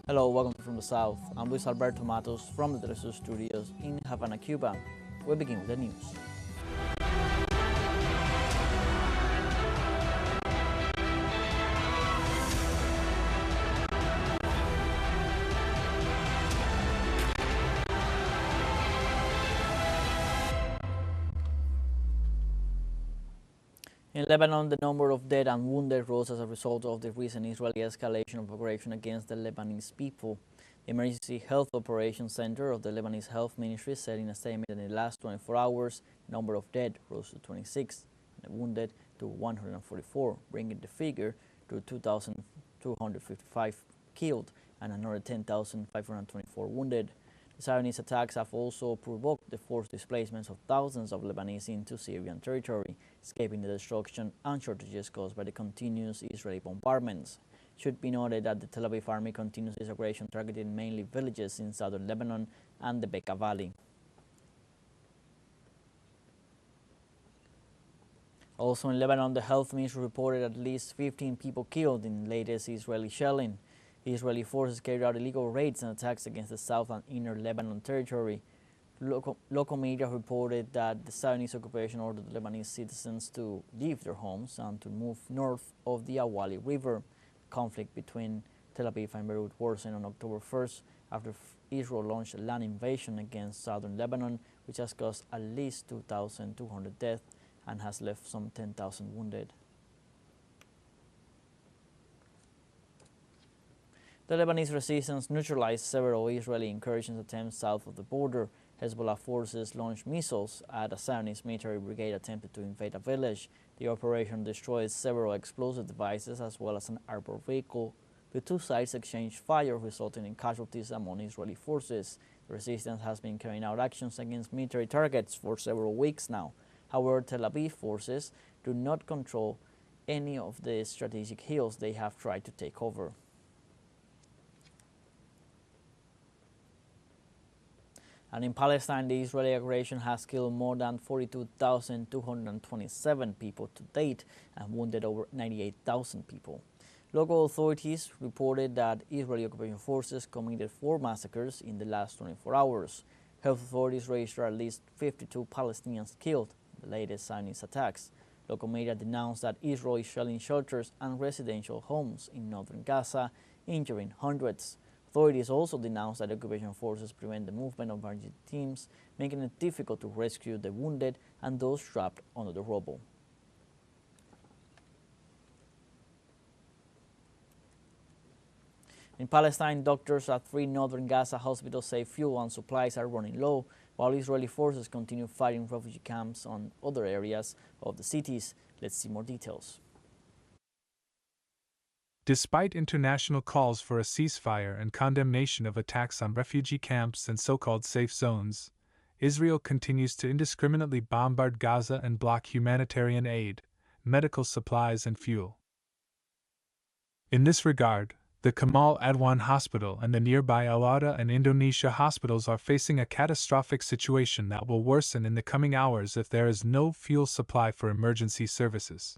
Hello, welcome from the South. I'm Luis Alberto Matos from the teleSUR studios in Havana, Cuba. We begin with the news. In Lebanon, the number of dead and wounded rose as a result of the recent Israeli escalation of operation against the Lebanese people. The Emergency Health Operations Center of the Lebanese Health Ministry said in a statement that in the last 24 hours, the number of dead rose to 26 and the wounded to 144, bringing the figure to 2,255 killed and another 10,524 wounded. The Zionist attacks have also provoked the forced displacements of thousands of Lebanese into Syrian territory, escaping the destruction and shortages caused by the continuous Israeli bombardments. It should be noted that the Tel Aviv army continues its aggression targeting mainly villages in southern Lebanon and the Bekaa Valley. Also in Lebanon, the health ministry reported at least 15 people killed in the latest Israeli shelling. Israeli forces carried out illegal raids and attacks against the south and inner Lebanon territory. Local media reported that the Zionist occupation ordered the Lebanese citizens to leave their homes and to move north of the Awali River. The conflict between Tel Aviv and Beirut worsened on October 1st after Israel launched a land invasion against southern Lebanon, which has caused at least 2,200 deaths and has left some 10,000 wounded. The Lebanese resistance neutralized several Israeli incursion attempts south of the border. Hezbollah forces launched missiles at a Zionist military brigade attempted to invade a village. The operation destroyed several explosive devices as well as an armored vehicle. The two sides exchanged fire, resulting in casualties among Israeli forces. The resistance has been carrying out actions against military targets for several weeks now. However, Tel Aviv forces do not control any of the strategic hills they have tried to take over. And in Palestine, the Israeli aggression has killed more than 42,227 people to date and wounded over 98,000 people. Local authorities reported that Israeli occupation forces committed 4 massacres in the last 24 hours. Health authorities registered at least 52 Palestinians killed in the latest Zionist attacks. Local media denounced that Israel is shelling shelters and residential homes in northern Gaza, injuring hundreds. Authorities also denounced that occupation forces prevent the movement of emergency teams, making it difficult to rescue the wounded and those trapped under the rubble. In Palestine, doctors at 3 northern Gaza hospitals say fuel and supplies are running low, while Israeli forces continue fighting refugee camps on other areas of the cities. Let's see more details. Despite international calls for a ceasefire and condemnation of attacks on refugee camps and so-called safe zones, Israel continues to indiscriminately bombard Gaza and block humanitarian aid, medical supplies and fuel. In this regard, the Kamal Adwan Hospital and the nearby Al-Ada and Indonesia hospitals are facing a catastrophic situation that will worsen in the coming hours if there is no fuel supply for emergency services.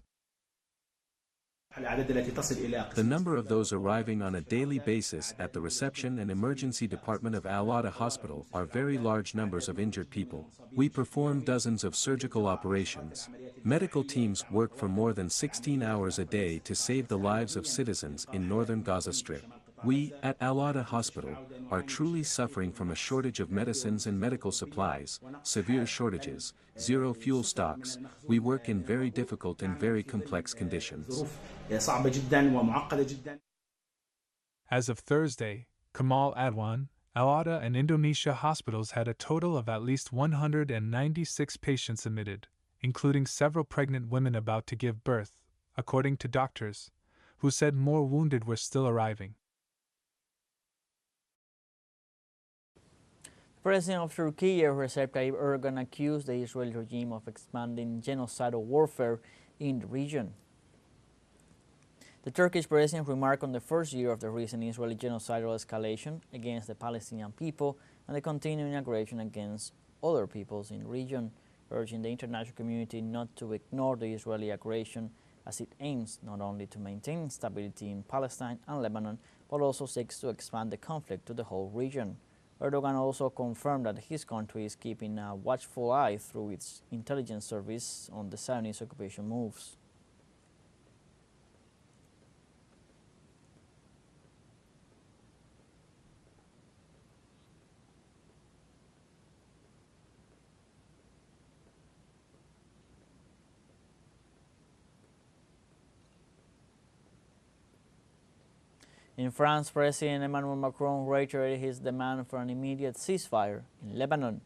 The number of those arriving on a daily basis at the reception and emergency department of Al-Ada Hospital are very large numbers of injured people. We perform dozens of surgical operations. Medical teams work for more than 16 hours a day to save the lives of citizens in northern Gaza Strip. We, at Al-Ada Hospital, are truly suffering from a shortage of medicines and medical supplies, severe shortages, zero fuel stocks. We work in very difficult and very complex conditions. As of Thursday, Kamal Adwan, Al-Ada and Indonesia hospitals had a total of at least 196 patients admitted, including several pregnant women about to give birth, according to doctors, who said more wounded were still arriving. President of Turkey, Recep Tayyip Erdogan, accused the Israeli regime of expanding genocidal warfare in the region. The Turkish president remarked on the first year of the recent Israeli genocidal escalation against the Palestinian people and the continuing aggression against other peoples in the region, urging the international community not to ignore the Israeli aggression as it aims not only to maintain stability in Palestine and Lebanon, but also seeks to expand the conflict to the whole region. Erdogan also confirmed that his country is keeping a watchful eye through its intelligence service on the Zionist occupation moves. In France, President Emmanuel Macron reiterated his demand for an immediate ceasefire in Lebanon.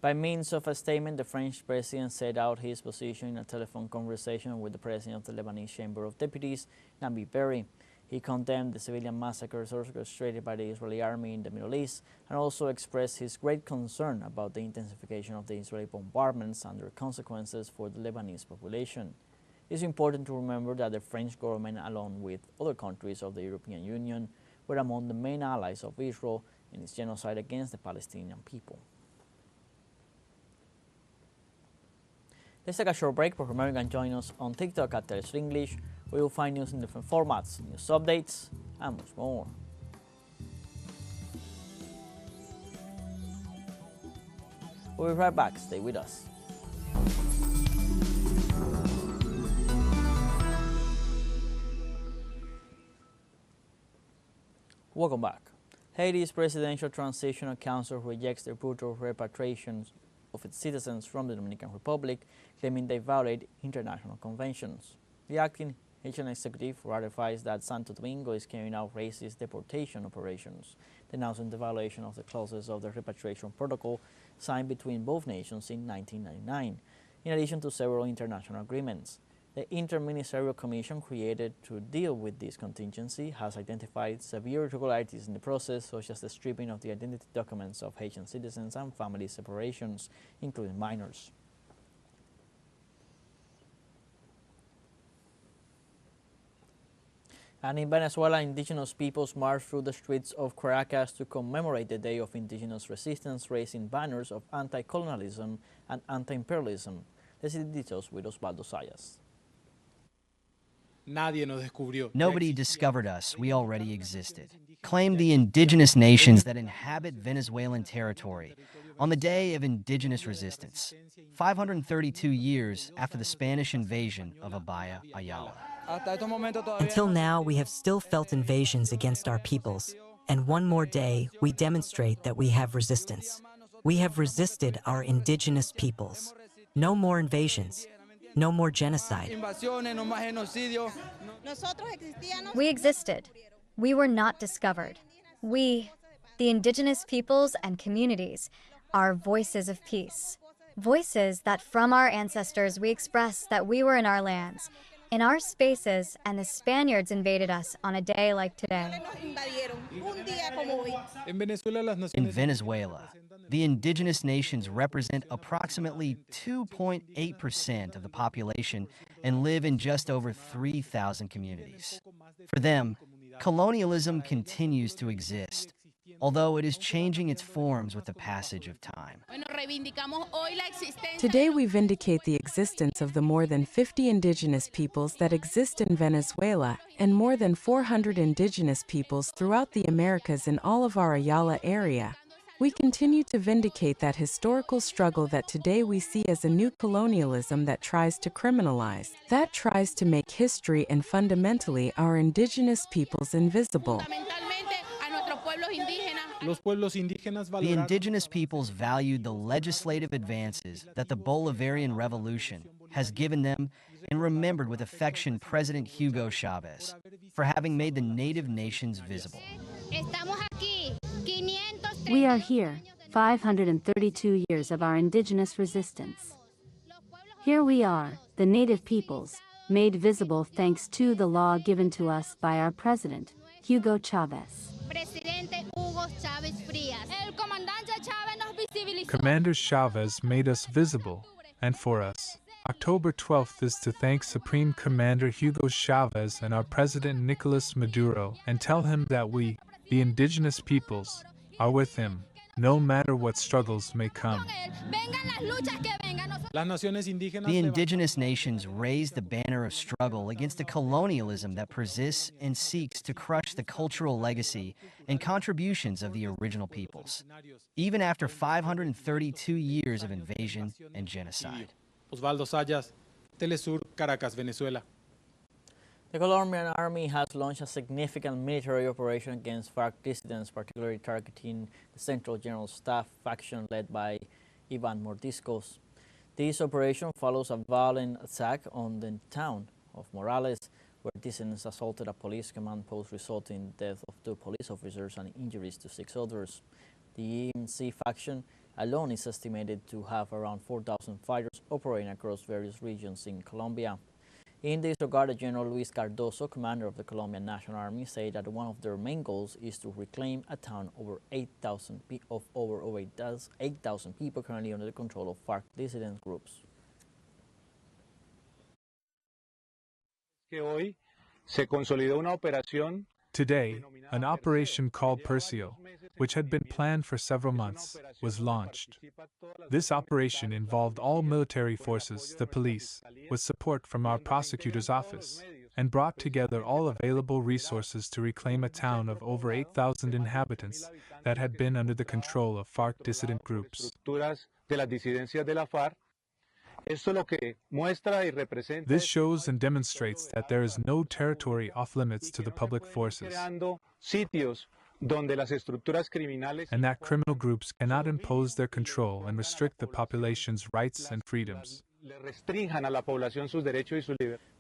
By means of a statement, the French president set out his position in a telephone conversation with the president of the Lebanese Chamber of Deputies, Nabi Berri. He condemned the civilian massacres orchestrated by the Israeli army in the Middle East and also expressed his great concern about the intensification of the Israeli bombardments and their consequences for the Lebanese population. It is important to remember that the French government, along with other countries of the European Union, were among the main allies of Israel in its genocide against the Palestinian people. Let's take a short break, but remember you can join us on TikTok at teleSUR English, where you'll find news in different formats, news updates, and much more. We'll be right back. Stay with us. Welcome back. Haiti's Presidential Transitional Council rejects the brutal repatriations of its citizens from the Dominican Republic, claiming they violate international conventions. The acting Haitian executive ratifies that Santo Domingo is carrying out racist deportation operations, denouncing the violation of the clauses of the repatriation protocol signed between both nations in 1999, in addition to several international agreements. The Interministerial Commission created to deal with this contingency has identified severe irregularities in the process, such as the stripping of the identity documents of Haitian citizens and family separations, including minors. And in Venezuela, indigenous peoples marched through the streets of Caracas to commemorate the Day of Indigenous Resistance, raising banners of anti-colonialism and anti-imperialism. Let's see the details with Osvaldo Sayas. Nobody discovered us, we already existed. Claim the indigenous nations that inhabit Venezuelan territory on the Day of Indigenous Resistance, 532 years after the Spanish invasion of Abaya Ayala. Until now, we have still felt invasions against our peoples, and one more day, we demonstrate that we have resistance. We have resisted our indigenous peoples. No more invasions. No more genocide. We existed. We were not discovered. We, the indigenous peoples and communities, are voices of peace. Voices that from our ancestors we express that we were in our lands, in our spaces, and the Spaniards invaded us on a day like today. In Venezuela, the indigenous nations represent approximately 2.8% of the population and live in just over 3,000 communities. For them, colonialism continues to exist, although it is changing its forms with the passage of time. Today we vindicate the existence of the more than 50 indigenous peoples that exist in Venezuela and more than 400 indigenous peoples throughout the Americas in all of our Ayala area. We continue to vindicate that historical struggle that today we see as a new colonialism that tries to criminalize, that tries to make history and fundamentally our indigenous peoples invisible. The indigenous peoples valued the legislative advances that the Bolivarian Revolution has given them and remembered with affection President Hugo Chavez for having made the native nations visible. We are here, 532 years of our indigenous resistance. Here we are, the native peoples, made visible thanks to the law given to us by our president, Hugo Chavez. Commander Chavez made us visible, and for us, October 12th is to thank Supreme Commander Hugo Chavez and our President Nicolas Maduro and tell him that we, the indigenous peoples, are with him, no matter what struggles may come. The indigenous nations raised the banner of struggle against a colonialism that persists and seeks to crush the cultural legacy and contributions of the original peoples, even after 532 years of invasion and genocide. Osvaldo Sayas, teleSUR, Caracas, Venezuela. The Colombian army has launched a significant military operation against FARC dissidents, particularly targeting the Central General Staff faction led by Ivan Mordiscos. This operation follows a violent attack on the town of Morales, where dissidents assaulted a police command post, resulting in the death of 2 police officers and injuries to 6 others. The EMC faction alone is estimated to have around 4,000 fighters operating across various regions in Colombia. In this regard, General Luis Cardoso, commander of the Colombian National Army, said that one of their main goals is to reclaim a town of over 8,000 people currently under the control of FARC dissident groups. Today, an operation called Perseo, which had been planned for several months, was launched. This operation involved all military forces, the police, with support from our prosecutor's office, and brought together all available resources to reclaim a town of over 8,000 inhabitants that had been under the control of FARC dissident groups. This shows and demonstrates that there is no territory off limits to the public forces, and that criminal groups cannot impose their control and restrict the population's rights and freedoms.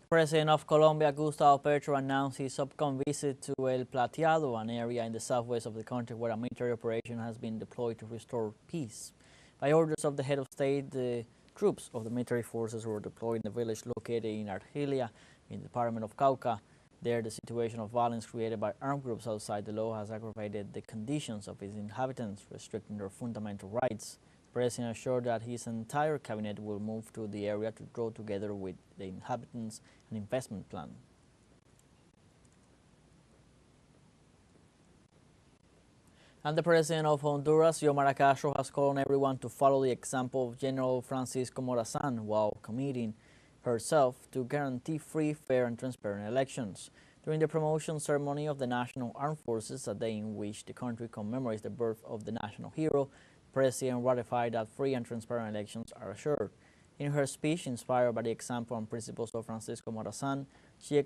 President of Colombia, Gustavo Petro, announced his upcoming visit to El Plateado, an area in the southwest of the country where a military operation has been deployed to restore peace. By orders of the head of state, the troops of the military forces were deployed in the village located in Argelia, in the department of Cauca. There, the situation of violence created by armed groups outside the law has aggravated the conditions of its inhabitants, restricting their fundamental rights. The president assured that his entire cabinet will move to the area to draw together with the inhabitants an investment plan. And the president of Honduras, Xiomara Castro, has called on everyone to follow the example of General Francisco Morazan while committing herself to guarantee free, fair, and transparent elections. During the promotion ceremony of the National Armed Forces, a day in which the country commemorates the birth of the national hero, the president ratified that free and transparent elections are assured. In her speech, inspired by the example and principles of Francisco Morazan, she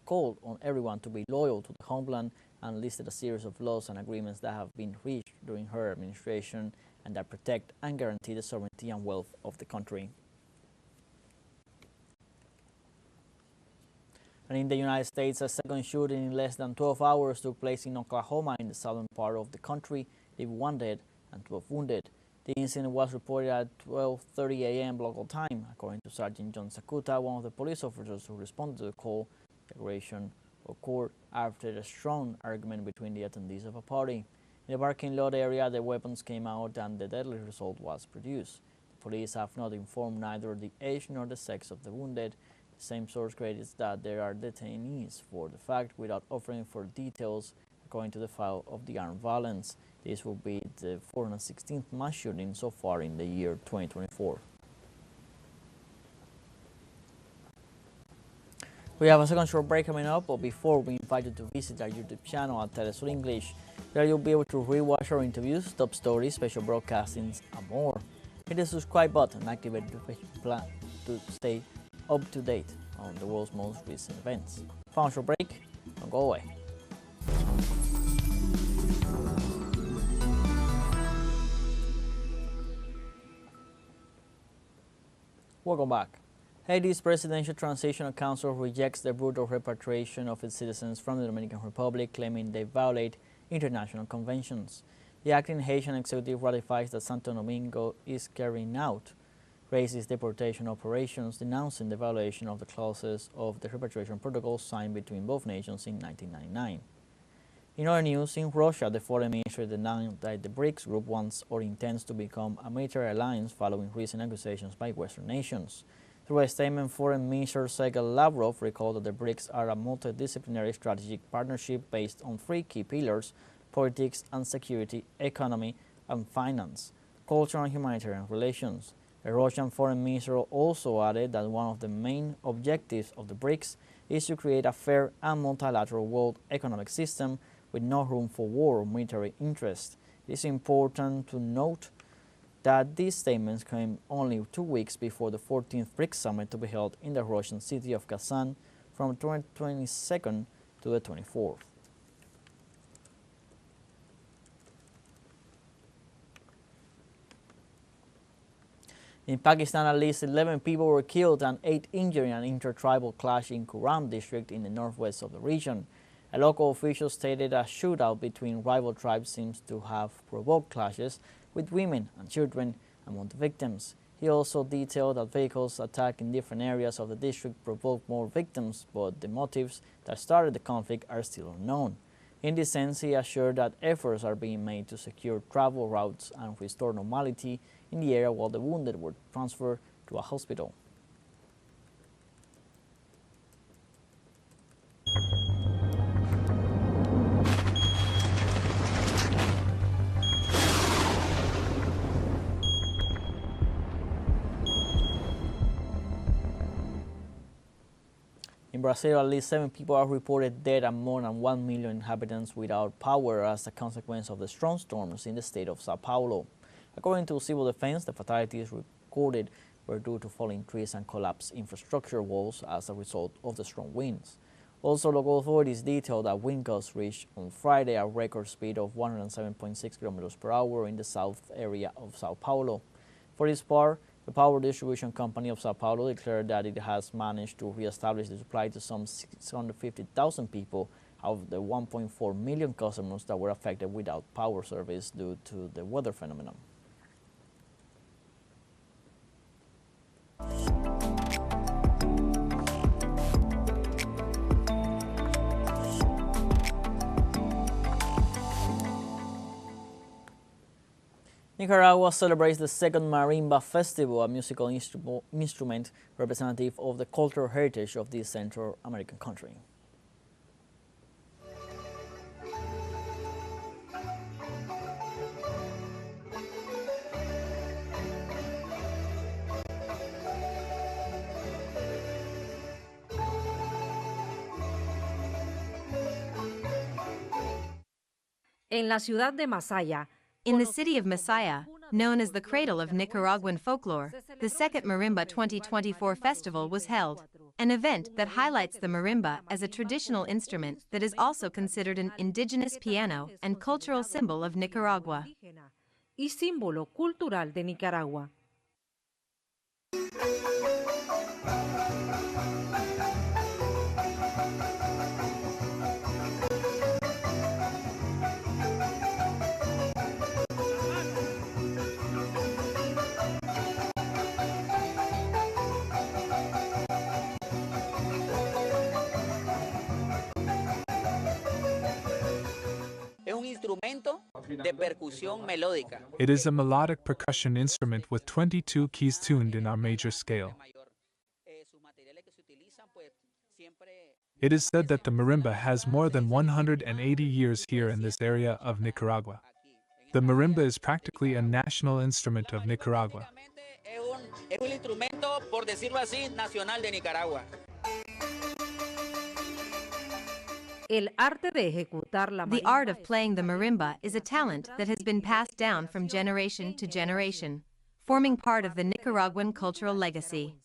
called on everyone to be loyal to the homeland and listed a series of laws and agreements that have been reached during her administration and that protect and guarantee the sovereignty and wealth of the country. And in the United States, a second shooting in less than 12 hours took place in Oklahoma, in the southern part of the country, leaving 1 dead and 12 wounded. The incident was reported at 12:30 a.m. local time. According to Sergeant John Sakuta, one of the police officers who responded to the call, the aggression occurred after a strong argument between the attendees of a party. In the parking lot area, the weapons came out and the deadly result was produced. The police have not informed neither the age nor the sex of the wounded. The same source credits that there are detainees for the fact without offering for details, according to the file of the armed violence. This will be the 416th mass shooting so far in the year 2024. We have a second short break coming up, but before, we invite you to visit our YouTube channel at teleSUR English. There you'll be able to rewatch our interviews, top stories, special broadcastings, and more. Hit the subscribe button and activate the notification bell to stay up to date on the world's most recent events. Final short break, don't go away. Welcome back. Haiti's Presidential Transitional Council rejects the brutal repatriation of its citizens from the Dominican Republic, claiming they violate international conventions. The acting Haitian executive ratifies that Santo Domingo is carrying out racist deportation operations, denouncing the violation of the clauses of the repatriation protocol signed between both nations in 1999. In other news, in Russia, the foreign ministry denied that the BRICS group wants or intends to become a military alliance following recent accusations by Western nations. Through a statement, Foreign Minister Sergei Lavrov recalled that the BRICS are a multidisciplinary strategic partnership based on 3 key pillars: politics and security, economy, and finance, culture and humanitarian relations. The Russian foreign minister also added that one of the main objectives of the BRICS is to create a fair and multilateral world economic system with no room for war or military interest. It is important to note that these statements came only 2 weeks before the 14th BRICS summit to be held in the Russian city of Kazan from the 22nd to the 24th. In Pakistan, at least 11 people were killed and 8 injured in an intertribal clash in Kuram district in the northwest of the region. A local official stated a shootout between rival tribes seems to have provoked clashes with women and children among the victims. He also detailed that vehicles attacked in different areas of the district provoked more victims, but the motives that started the conflict are still unknown. In this sense, he assured that efforts are being made to secure travel routes and restore normality in the area while the wounded were transferred to a hospital. In Brazil, at least 7 people are reported dead and more than 1 million inhabitants without power as a consequence of the strong storms in the state of Sao Paulo. According to civil defense, the fatalities recorded were due to falling trees and collapsed infrastructure walls as a result of the strong winds. Also, local authorities detailed that wind gusts reached on Friday a record speed of 107.6 kilometers per hour in the south area of Sao Paulo. For its part, the power distribution company of Sao Paulo declared that it has managed to re-establish the supply to some 650,000 people out of the 1.4 million customers that were affected without power service due to the weather phenomenon. Nicaragua celebrates the second Marimba Festival, a musical instrument representative of the cultural heritage of this Central American country. En la ciudad de Masaya, in the city of Masaya, known as the cradle of Nicaraguan folklore, the second Marimba 2024 festival was held, an event that highlights the marimba as a traditional instrument that is also considered an indigenous piano and cultural symbol of Nicaragua. Y símbolo cultural de Nicaragua. It is a melodic percussion instrument with 22 keys tuned in our major scale. It is said that the marimba has more than 180 years here in this area of Nicaragua. The marimba is practically a national instrument of Nicaragua. The art of playing the marimba is a talent that has been passed down from generation to generation, forming part of the Nicaraguan cultural legacy.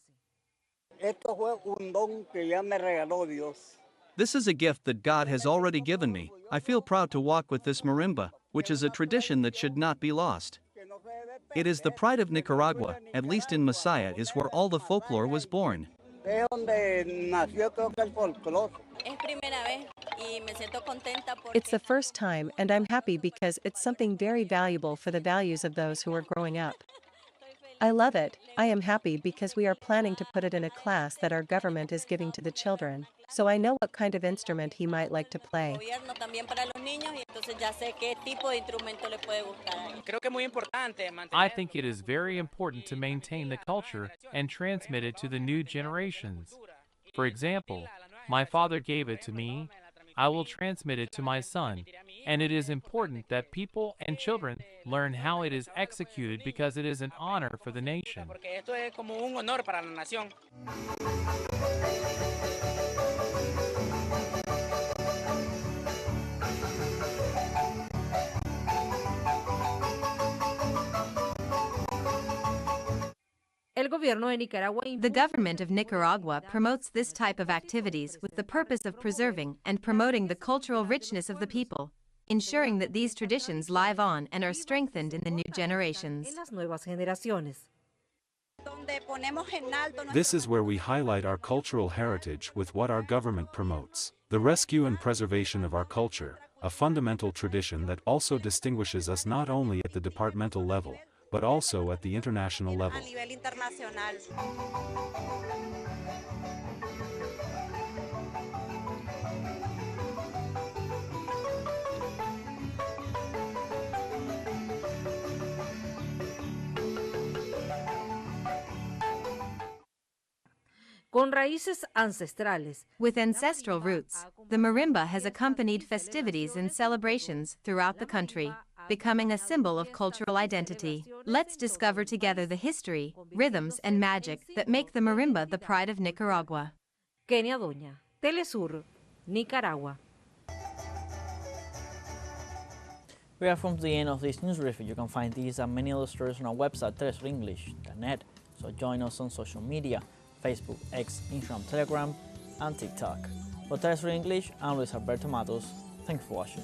This is a gift that God has already given me. I feel proud to walk with this marimba, which is a tradition that should not be lost. It is the pride of Nicaragua, at least in Masaya is where all the folklore was born. It's the first time, and I'm happy because it's something very valuable for the values of those who are growing up. I love it. I am happy because we are planning to put it in a class that our government is giving to the children, so I know what kind of instrument he might like to play. I think it is very important to maintain the culture and transmit it to the new generations. For example, my father gave it to me, I will transmit it to my son. And it is important that people and children learn how it is executed because it is an honor for the nation. The government of Nicaragua promotes this type of activities with the purpose of preserving and promoting the cultural richness of the people, ensuring that these traditions live on and are strengthened in the new generations. This is where we highlight our cultural heritage with what our government promotes: the rescue and preservation of our culture, a fundamental tradition that also distinguishes us not only at the departmental level, but also at the international level. With ancestral roots, the marimba has accompanied festivities and celebrations throughout the country, becoming a symbol of cultural identity. Let's discover together the history, rhythms, and magic that make the marimba the pride of Nicaragua. Kenia Doña, TeleSUR, Nicaragua. We are from the end of this news review. You can find these and many other stories on our website, telesurenglish.net. So join us on social media: Facebook, X, Instagram, Telegram, and TikTok. For TeleSUR English, I'm Luis Alberto Matos. Thanks for watching.